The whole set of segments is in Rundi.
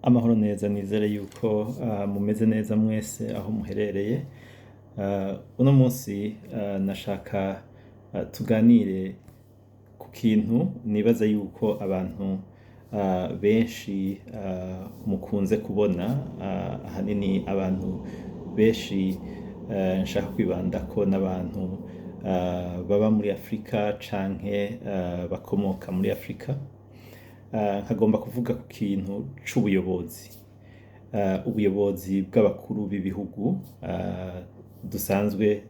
Amahoro neza, nizere yuko mumeze neza mwese aho muherereye. Uno munsi nashaka tuganire ku kintu nibaza yuko abantu benshi mukunze kubona, ahanini abantu benshi nshaka kwibandako n'abantu baba muri Afrika canke bakomoka muri Afrika. Nkagomba kuvuga ku kintu c'ubuyobozi, ubuyobozi bw'abakuru b'ibihugu dusanzwe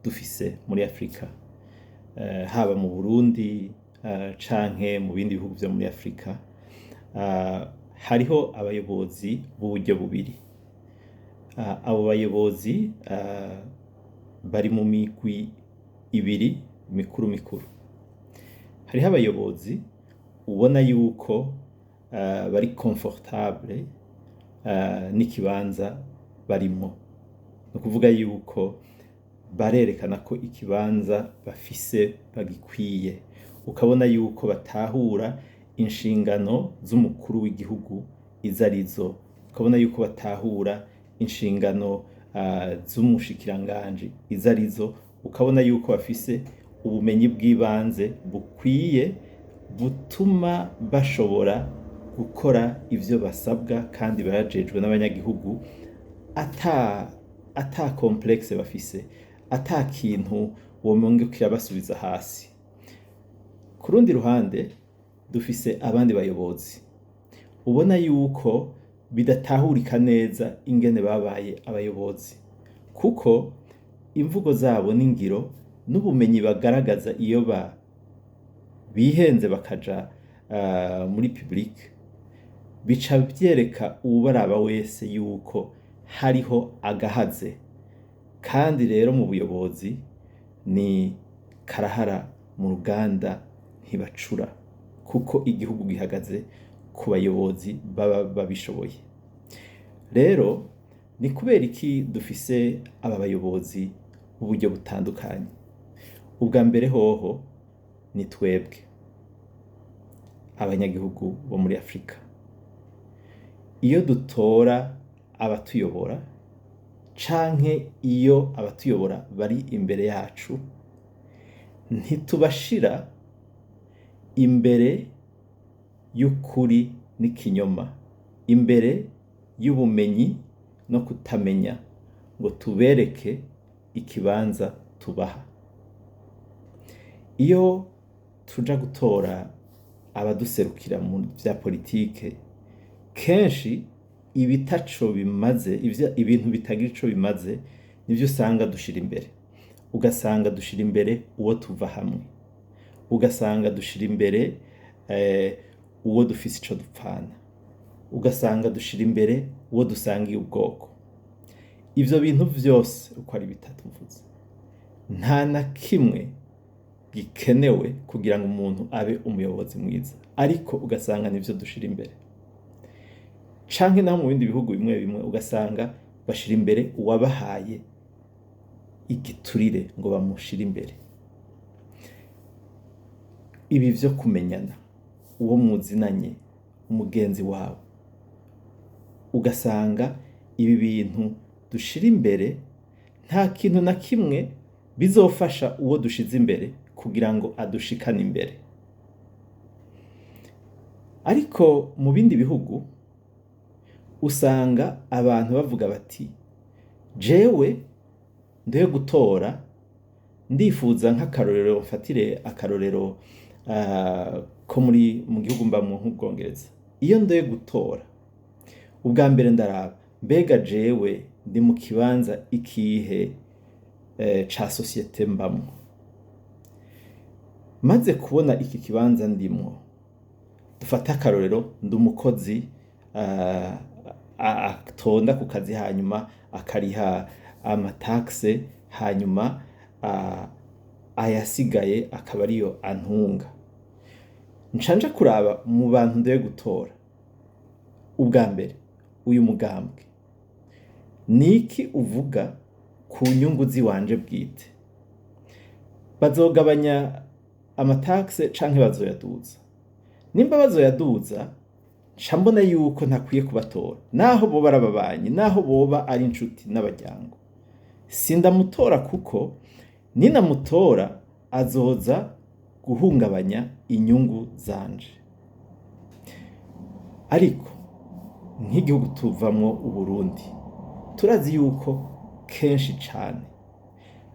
dufise muri Afrika, haba mu Burundi canke mu bindi bihugu vyo muri Afrika. Hariho abayobozi b'uburyo bubiri. Abo bayobozi bari mu migwi ibiri mikuru mikuru. Hariho abayobozi ubona yuko bari confortable n'ikibanza barimwo, ni ukuvuga yuko barerekana ko ikibanza bafise bagikwiye, ukabona yuko batahura inshingano z'umukuru w'igihugu izo arizo, ukabona yuko batahura inshingano z'umushikiranganji izo arizo, ukabona yuko bafise ubumenyi bw'ibanze bukwiye butuma bashobora gukora ivyo basabwa kandi barajejwe n'abanyagihugu ata complexe bafise, ata kintu womenga kirabasubiza hasi. Ku rundi ruhande dufise abandi bayobozi ubona yuko bidatahurika neza ingene babaye abayobozi, kuko imvugo zabo n'ingiro n'ubumenyi bagaragaza iyo bihenze bakaja muri public bica vyereka uwubaraba wese yuko hariho agahaze, kandi rero mu buyobozi ni karahara mu ruganda ntibacura, kuko igihugu gihagaze ku bayobozi baba babishoboye. Rero ni kubera iki dufise aba bayobozi uburyo butandukanye? Ubwa mbere hoho ni twebwe abanyagihugu bo muri Afrika. Iyo dutora abatuyobora canke iyo abatuyobora bari imbere yacu, ntitubashira imbere y'ukuri n'ikinyoma, imbere y'ubumenyi no kutamenya, ngo tubereke ikibanza tubaha. Iyo tuja gutora abaduserukira mu vya politike, kenshi ibitaco bimaze, ibintu bitagira ico bimaze nivyo usanga dushira imbere. Ugasanga dushira imbere uwo tuva hamwe, ugasanga dushira imbere uwo dufise ico dupfana, ugasanga dushira imbere uwo dusangiye ubwoko. Ivyo bintu vyose uko ari bitatu mvuze, nta na kimwe gikenewe kugira ngo umuntu abe umuyobozi mwiza, ariko ugasanga nivyo dushira imbere. Canke naho mu bindi bihugu bimwe bimwe ugasanga bashira imbere uwabahaye igiturire ngo bamushire imbere. Ibi vyo kumenyana, uwo muzinanye, umugenzi wawe, ugasanga ibi bintu dushira imbere nta kintu na kimwe bizofasha uwo dushize imbere kugira ngo adushikane imbere. Ariko mu bindi bihugu usanga abantu bavuga bati, jewe ndoye gutora, ndifuza nk'akarorero, mfatire akarorero ko mu gihugu mbamwo nk'Ubwongereza. Iyo ndoye gutora, ubwa mbere ndaraba mbega jewe ndi mu kibanza ikihe ca societe mbamwo. Maze kubona iki kibanza ndimwo, dufata akarorero, ndi umukozi atonda ku kazi, hanyuma akariha amataxe, hanyuma ayasigaye akaba ariyo antunga. Ncanja kuraba mu bantu ndoye gutora, ubwa mbere uyu mugambwe niki uvuga ku nyungu ziwanje bwite? Bazogabanya amataxe canke bazoyaduza? Nimba bazoyaduza, nca mbona yuko ntakwiye kubatora naho boba ari ababanyi naho boba ari inshuti n'abajyango. Sindamutora kuko ninamutora azoza guhungabanya inyungu zanje. Ariko nk'igihugu tuvamwo Uburundi turazi yuko kenshi cane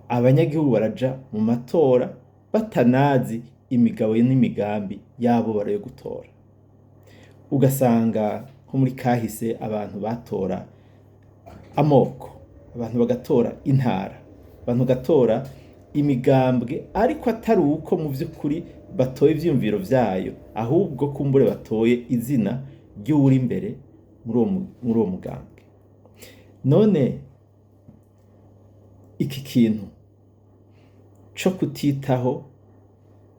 abanyagihugu baraja mu matora batanazi imigabo n'imigambi yabo barayo gutora. Ugasanga nko muri kahise abantu batora amoko, abantu bagatora intara, abantu bagatora imigambwe, ariko atari uko mu vy'ukuri batoye ivyiyumviro vyayo, ahubwo kumbure batoye izina ry'uwuri imbere muri uwo mugambwe. None iki kintu co kutitaho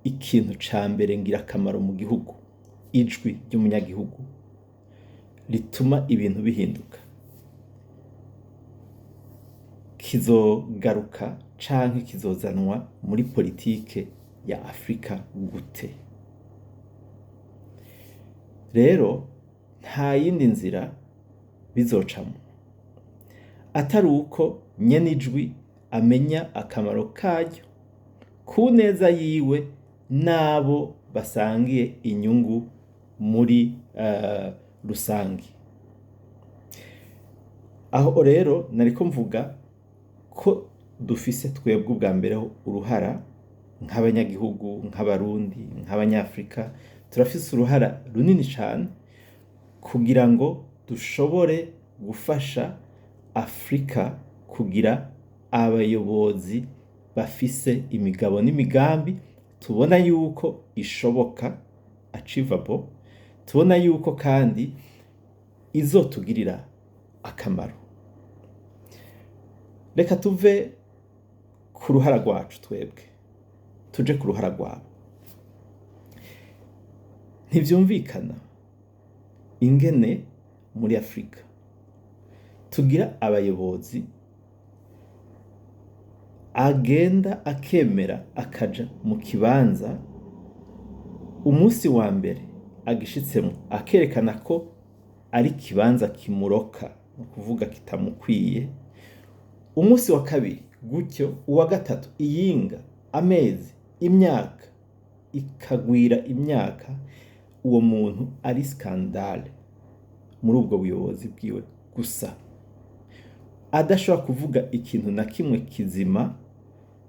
ikintu ca mbere ngira akamaro mu gihugu, ijwi ry'umunyagihugu, rituma ibintu bihinduka, kizogaruka canke kizozanwa muri politike ya Afrika gute? Rero nta yindi nzira bizocamwo atari uko nyene ijwi amenya akamaro karyo ku neza yiwe n'abo basangiye inyungu muri rusangi. Aho rero nariko mvuga ko dufise twebwe ubwa mbere uruhara nk'abanyagihugu, nk'abarundi, nk'abanyafrika, turafise uruhara runini cane kugira ngo dushobore gufasha Afrika kugira abayobozi bafise imigabo n'imigambi tubona yuko ishoboka, achievable, tubona yuko kandi izotugirira akamaro. Reka tuve ku ruhara rwacu twebwe tuje ku ruhara rwabo. Ntivyumvikana ingene muri Afrika tugira abayobozi agenda akemera akaja mu kibanza umunsi wa mbere agishitsemo akerekana ko ari kibanza kimuroka, no kuvuga kitamukwiye. Umunsi wa kabiri gutyo, uwa gatatu, iyinga amezi, imyaka ikagwira imyaka, uwo muntu ari skandale muri ubwo buyobozi bwiwe gusa, adashobora kuvuga ikintu na kimwe kizima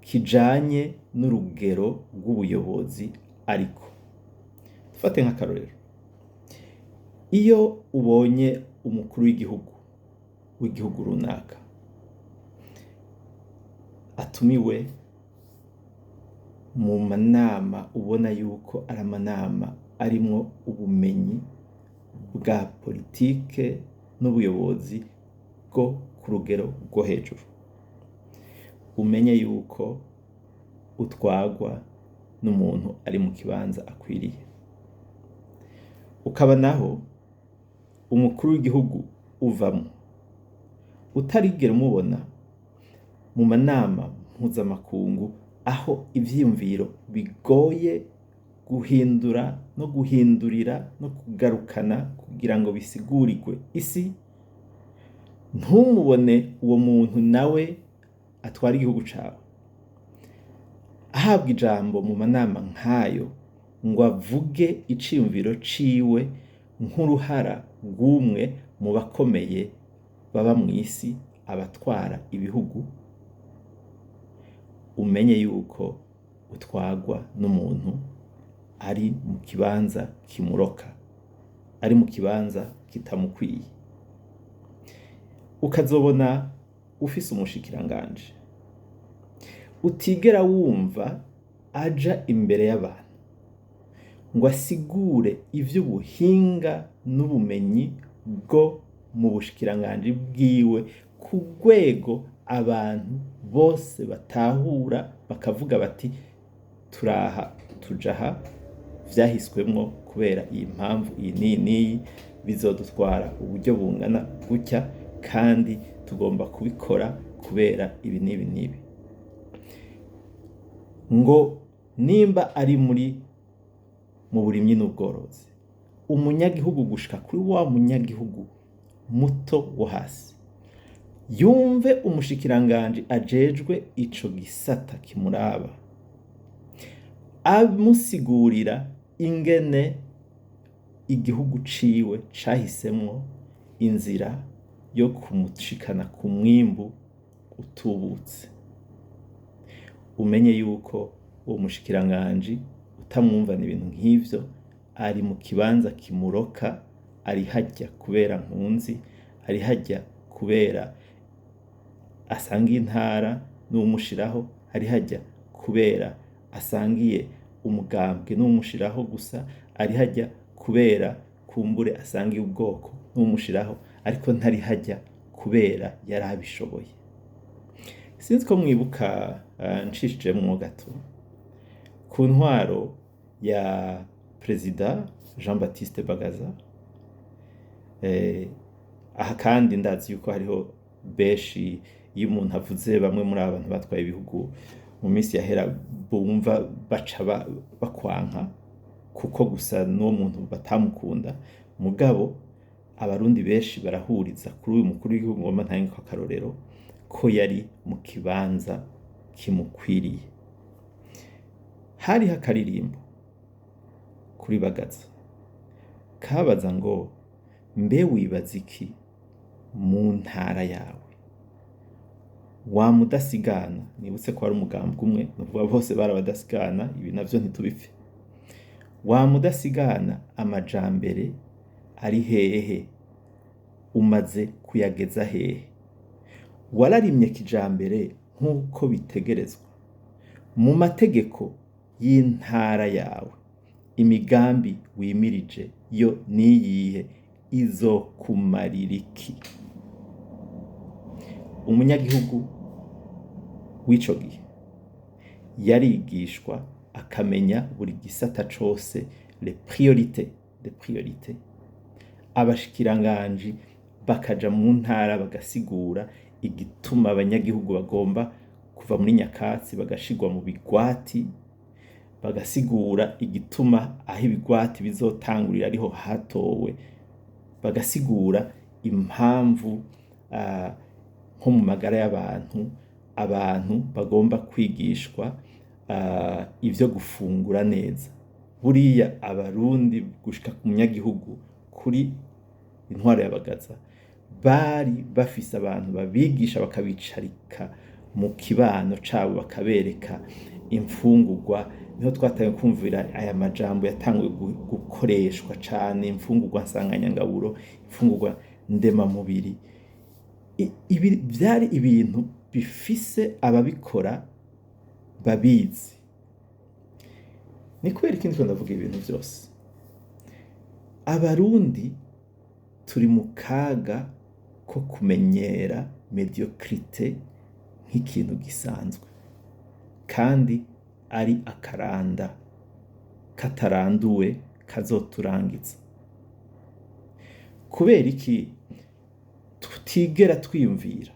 kijanye n'urugero rw'ubuyobozi. Ariko dufate nk'akarorero, iyo ubonye umukuru w'igihugu runaka atumiwe mu manama ubona yuko ari amanama arimwo ubumenyi bwa politike n'ubuyobozi bwo ku rugero rwo hejuru, umenye yuko utwagwa n'umuntu ari mu kibanza akwiriye. Ukaba naho umukuru w'igihugu uvamo utarigera umubona mu manama mpuzamakungu, aho ivyiyumviro bigoye guhindura no guhindurira no kugarukana kugira ngo bisigurirwe isi. Ntumubone uwo muntu nawe atwara igihugu cawe ahabwa ijambo mu manama nk'ayo ngo avuge iciyumviro ciwe nk'uruhara rw'umwe mu bakomeye baba mw'isi, abatwara ibihugu, umenye yuko utwagwa n'umuntu ari mu kibanza kimuroka, ari mu kibanza kitamukwiye. Ukazobona ufise umushikiranganje utigera wumva aja imbere y'abantu ngo asigure ivy'ubuhinga n'ubumenyi bwo mu bushikiranganje bwiwe ku rwego abantu bose batahura bakavuga bati turaha tujaha vyahiswemwo kubera iyi mpamvu iyi n'iyi, bizodutwara uburyo bungana gutya kandi tugomba kubikora kubera ibi n'ibi n'ibi. Ngo nimba ari mu burimyi n'ubworozi, umunyagihugu gushika kuri wa munyagihugu muto wo hasi yumve umushikiranganji ajejwe ico gisata kimuraba amusigurira ingene igihugu ciwe cahisemwo inzira yo kumushikana ku mwimbu utubutse. Umenye yuko uwo mushikiranganji utamwumvana ibintu nk'ivyo ari mu kibanza kimuroka, ari harya kubera nkunzi, ari harya kubera asangiye intara n'umushiraho, ari harya kubera asangiye umugambwe n'umushiraho gusa, ari harya kubera kumbure asangiye ubwoko n'umushiraho, ariko ntari harya kubera yarabishoboye. Sinzi ko mwibuka ncishijemwo gato ku ntwaro ya Perezida Jean Baptiste Bagaza, aha kandi ndazi yuko hariho benshi iyo umuntu avuze bamwe muri abantu batwaye ibihugu mu minsi yahera bumva baca bakwanka kuko gusa n'uwo muntu batamukunda, mugabo abarundi benshi barahuriza kuri uyu mukuru w'igihugu ngoma ntange ko akarorero ko yari mu kibanza kimukwiriye. Hariho akaririmbo kuri Bagaza kabaza ngo mbe wibaza iki mu ntara yawe, wa mudasigana, nibutse ko ari umugambwe umwe nuvuga bose barabadasigana, ibi navyo ntitubipfe, wa mudasigana amajambere ari hehe umaze kuyageza hehe, wararimye kijambere nk'uko bitegerezwa mu mategeko y'intara yawe, imigambi wimirije yo niyihe izokumarira iki? Umunyagihugu w'ico gihe yarigishwa akamenya buri gisata cose les priorités, abashikiranganji bakaja mu ntara bagasigura igituma abanyagihugu bagomba kuva muri nyakatsi bagashirwa mu bigwati, bagasigura igituma aho ibigwati bizotangurira ariho hatowe, bagasigura impamvu nko mu magara y'abantu abantu bagomba kwigishwa ivyo gufungura neza. Buriya abarundi gushika ku munyagihugu kuri intwaro ya Bagaza bari bafise abantu babigisha bakabicarika mu kibano cabo bakabereka imfungurwa. Niho twataye kumvira aya majambo yatanguye gukoreshwa cane, imfungurwa nsanganyangaburo, imfungurwa ndema mubiri. Ibi vyari ibintu bifise ababikora babizi. Ni kubera iki ndiko ndavuga ibintu vyose? Abarundi turi mu kaga ko kumenyera mediocrité nk'ikintu gisanzwe, kandi ari akaranda kataranduwe kazoturangiza. Kubera iki tutigera twiyumvira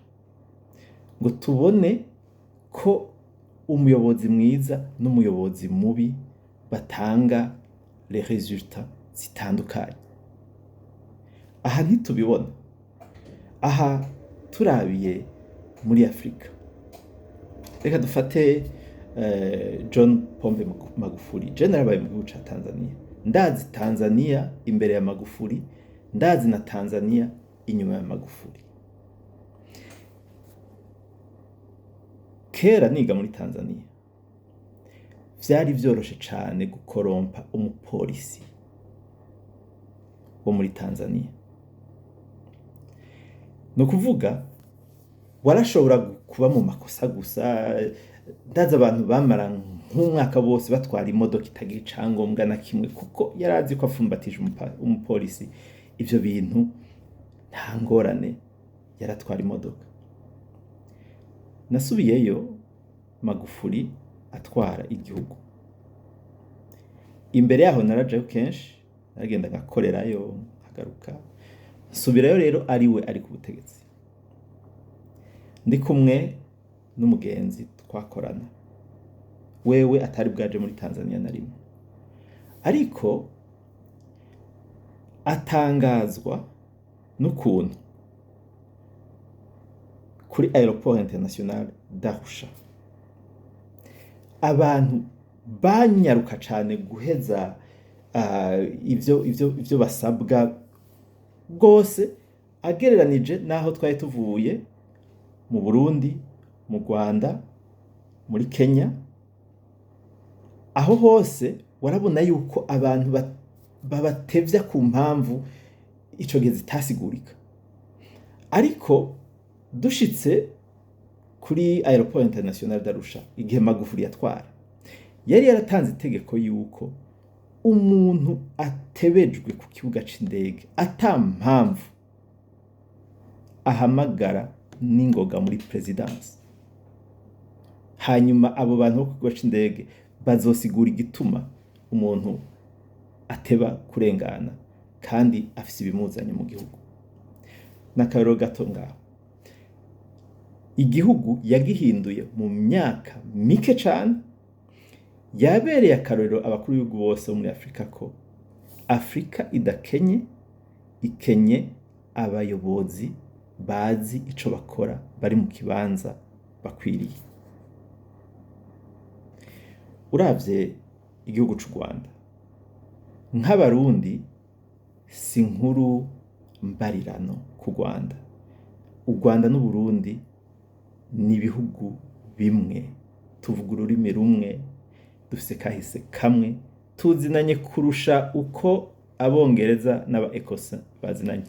ngo tubone ko umuyobozi mwiza n'umuyobozi mubi batanga les résultats zitandukanye? Aha ntitubibona. Aha turabiye muri Afrika, reka dufate John Pombe Magufuli. Je narabaye mu gihugu ca Tanzania, ndazi Tanzania imbere ya Magufuli, ndazi na Tanzania inyuma ya Magufuli. Kera niga muri Tanzania vyari vyoroshe cane gukorompa umupolisi wo muri Tanzania. No kuvuga warashobora kuba mu makosa gusa. Ndazi abantu bamara nk'umwaka bose batwara imodoka itagira icangombwa na kimwe kuko yarazi ko afumbatije umupolisi. Ivyo bintu nta ngorane, yaratwara imodoka. Nasubiyeyo Magufuli atwara igihugu. Imbere yaho narajayo kenshi, naragenda ngakorerayo nkagaruka. Nsubirayo rero ariwe ari ku butegetsi, ndi kumwe n'umugenzi twakorana, wewe atari bwaje muri Tanzania na rimwe. Ariko atangazwa n'ukuntu kuri aeroport international d'Arusha abantu banyaruka cane guheza ivyo basabwa rwose agereranije n'aho twari tuvuye mu Burundi, mu Rwanda, muri Kenya. Aho hose warabona yuko abantu babatevya ku mpamvu ico gihe zitasigurika. Ariko dushitse kuri aeroport international d'Arusha igihe Magufuli yatwara, yari yaratanze itegeko yuko umuntu atebejwe ku kibuga c'indege ata mpamvu ahamagara n'ingoga muri presidence. Hanyuma abo bantu bo ku kibuga c'indege bazosigura igituma umuntu ateba kurengana kandi afise ibimuzanye mu gihugu. N'akarero gato ngaho, igihugu yagihinduye mu myaka mike cane, yabereye akarorero abakuru b'ibihugu bose bo muri Afrika ko Afrika idakenye, ikenye abayobozi bazi ico bakora, bari mu kibanza bakwiriye. Uravye igihugu c'u Rwanda, nk'abarundi si nkuru mbarirano ku Rwanda. U Rwanda n'u Burundi ni ibihugu bimwe, tuvuga ururimi rumwe, dufise kahise kamwe, tuzinanye kurusha uko Abongereza n'aba Ecosse bazinanye.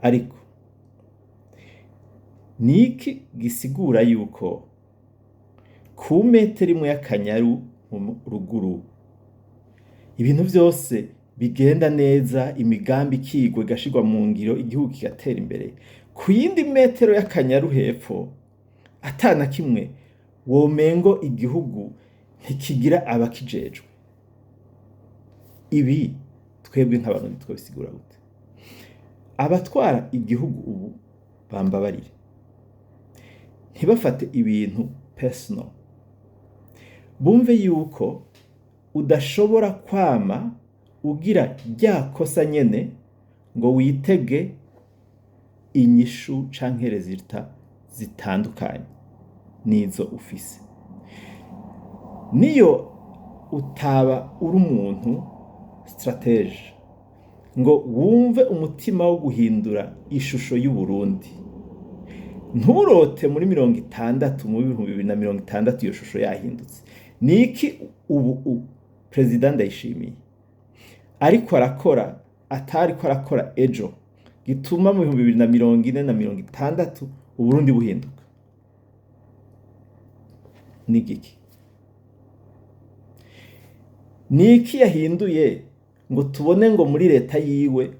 Ariko niki gisigura yuko ku metero imwe y'akanyaru mu ruguru ibintu vyose bigenda neza, imigambi ikigwa igashirwa mu ngiro, igihugu kigatera imbere, ku yindi metero y'akanyaru hepfo atana kimwe womengo igihugu ntikigira abakijejwe? Ibi twebwe nk'abantu twobisigura gute? Abatwara igihugu ubu bambabarire, ntibafate ibintu personal, bumve yuko udashobora kwama ugira rya kosa nyene ngo witege inyishu canke resultat zitandukanye nizo ufise. Niyo utaba uri umuntu stratege ngo wumve umutima wo guhindura ishusho y'u Burundi, nturote muri 60 mu 2060 iyo shusho yahindutse. Niki ubu President Ndayishimiye ariko arakora atariko arakora ejo gituma mu 2040 na 60 Uburundi buhinduka? Nigiki? Niki yahinduye ngo tubone ngo muri leta yiwe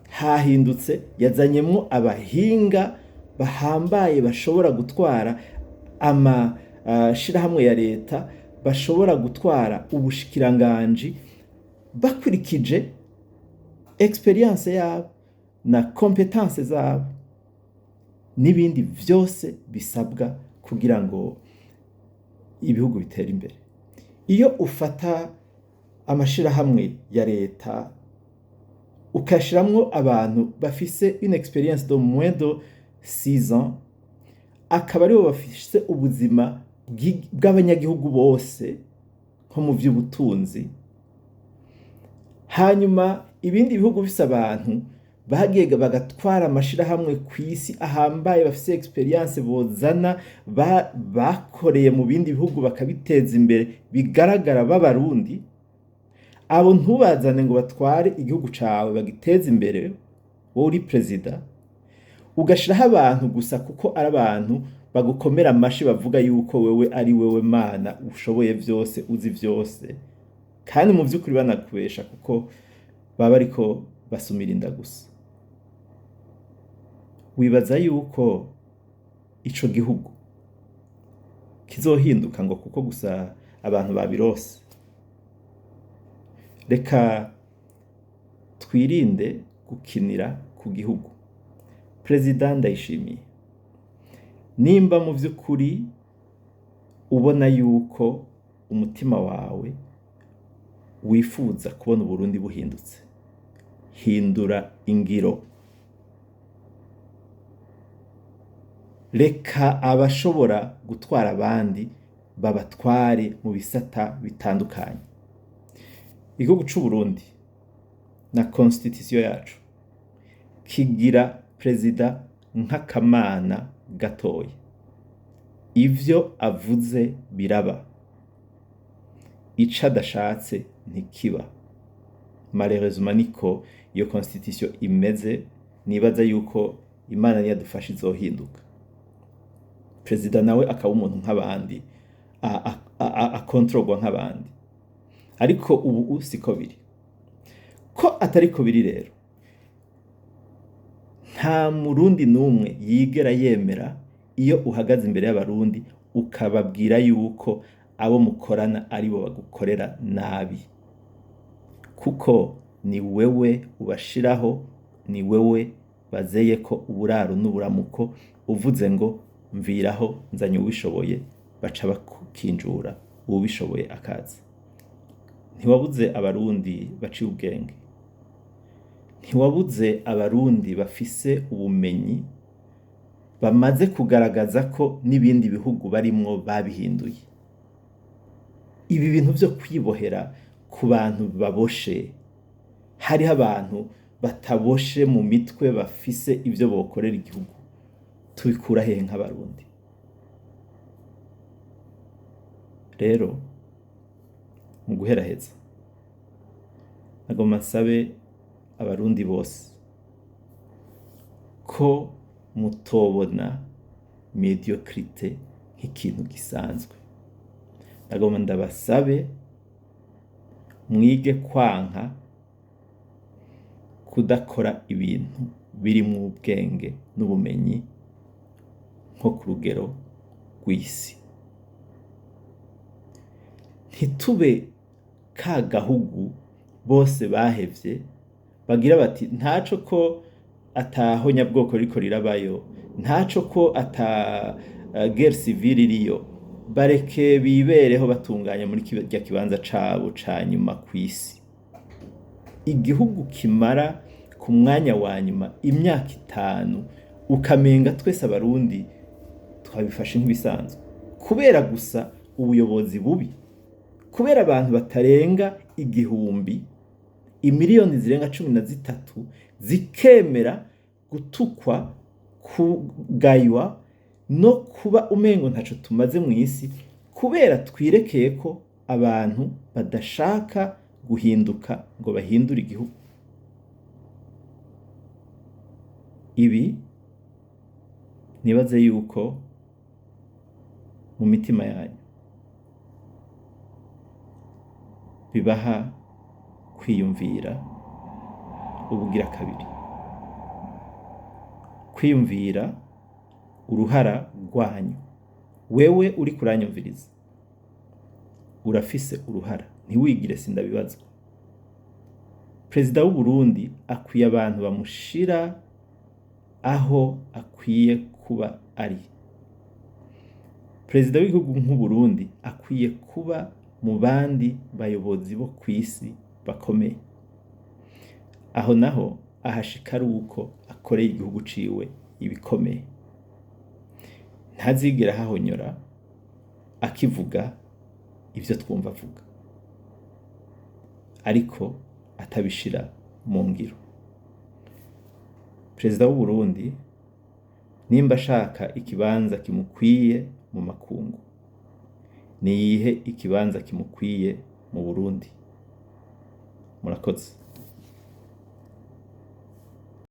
hahindutse, yazanyemwo abahinga bahambaye bashobora gutwara shirahamwe ya leta, bashobora gutwara ubushikiranganji bakurikije experience yabo na competence zabo n'ibindi vyose bisabwa kugira ngo ibihugu bitere imbere. Iyo ufata amashirahamwe ya leta ukashiramwo abantu bafise une experience de moins de 6 ans, akaba aribo bafise ubuzima bw'abanyagihugu bose nko mu vy'ubutunzi, hanyuma ibindi bihugu bifise abantu bagiye bagatwara amashirahamwe kw'isi ahambaye, bafise experience bozana bakoreye mu bindi bihugu bakabiteza imbere bigaragara b'abarundi, abo ntubazane ngo batware igihugu cawe bagiteze imbere, wowe uri perezida ugashiraho abantu gusa kuko ari abantu bagukomera amashi bavuga yuko wewe ari wewe Mana ushoboye vyose, uzi vyose, kandi mu vy'ukuri banakubesha kuko baba ariko basumira inda gusa. Wibaza yuko ico gihugu kizohinduka ngo kuko gusa abantu babirose? Reka twirinde gukinira ku gihugu. President Ndayishimiye, nimba mu vy'ukuri ubona yuko umutima wawe wifuza kubona Uburundi buhindutse, hindura ingiro. Reka abashobora gutwara abandi babatware mu bisata bitandukanye. Igihugu c'u Burundi na constitution yacu kigira perezida nk'akamana gatoya. Ivyo avuze biraba, ico adashatse ntikiba. Malheureusement niko iyo constitution imeze. Nibaza yuko Imana niyadufasha izohinduka, perezida nawe akaba umuntu nk'abandi, akontrolwa nk'abandi. Ariko ubu siko biri. Ko atariko biri rero, nta murundi n'umwe yigera yemera iyo uhagaze imbere y'abarundi ukababwira yuko abo mukorana aribo bagukorera nabi, kuko ni wewe ubashiraho, ni wewe bazeye ko uburaro n'uburamuko. Uvuze ngo mviraho nzanye ubishoboye, baca bakinjura ubishoboye akazi. Ntiwabuze abarundi baciye ubwenge, ntiwabuze abarundi bafise ubumenyi, bamaze kugaragaza ko n'ibindi bihugu barimwo babihinduye. Ibi bintu vyo kwibohera ku bantu baboshe, hariho abantu bataboshe mu mitwe bafise ivyo bokorera igihugu, tubikura hehe nk'abarundi? Rero mu guheraheza, nagomba nsabe abarundi bose ko mutobona mediocrite nk'ikintu gisanzwe. Nagomba ndabasabe mwige kwanka kudakora ibintu birimwo ubwenge n'ubumenyi nko ku rugero rw'isi. Ntitube ka gahugu bose bahevye bagira bati ntaco ko ataho nyabwoko riko rirabayo, ntaco ko ata guerre civile iriyo, bareke bibereho batunganya muri kirya kibanza cabo ca nyuma kw'isi. Igihugu kimara ku mwanya wa nyuma imyaka 5, ukamenga twese abarundi twabifashe nk'ibisanzwe, kubera gusa ubuyobozi bubi, kubera abantu batarenga 1000, imiliyoni zirenga 13 zikemera gutukwa, kugaywa no kuba umengo ntaco tumaze mw'isi, kubera twirekeye ko abantu badashaka guhinduka ngo bahindure igihugu. Ibi nibaze yuko mu mitima yanyu bibaha kwiyumvira ubugira kabiri, kwiyumvira uruhara rwanyu. Wewe uri kuranyumviriza urafise uruhara, ntiwigire sindabibazwa. Perezida w'u Burundi akwiye abantu bamushira aho akwiye kuba ari. Perezida w'igihugu nk'u Burundi akwiye kuba mu bandi bayobozi bo kw'isi bakomeye. Aho naho ahashika ari uko akoreye igihugu ciwe ibikomeye. Ntazigera hahonyora akivuga ivyo twumva avuga, ariko atabishira mu ngiro. Perezida w'u Burundi nimba ashaka ikibanza kimukwiye mu makungu, niyihe ikibanza kimukwiye mu Burundi. Murakoze.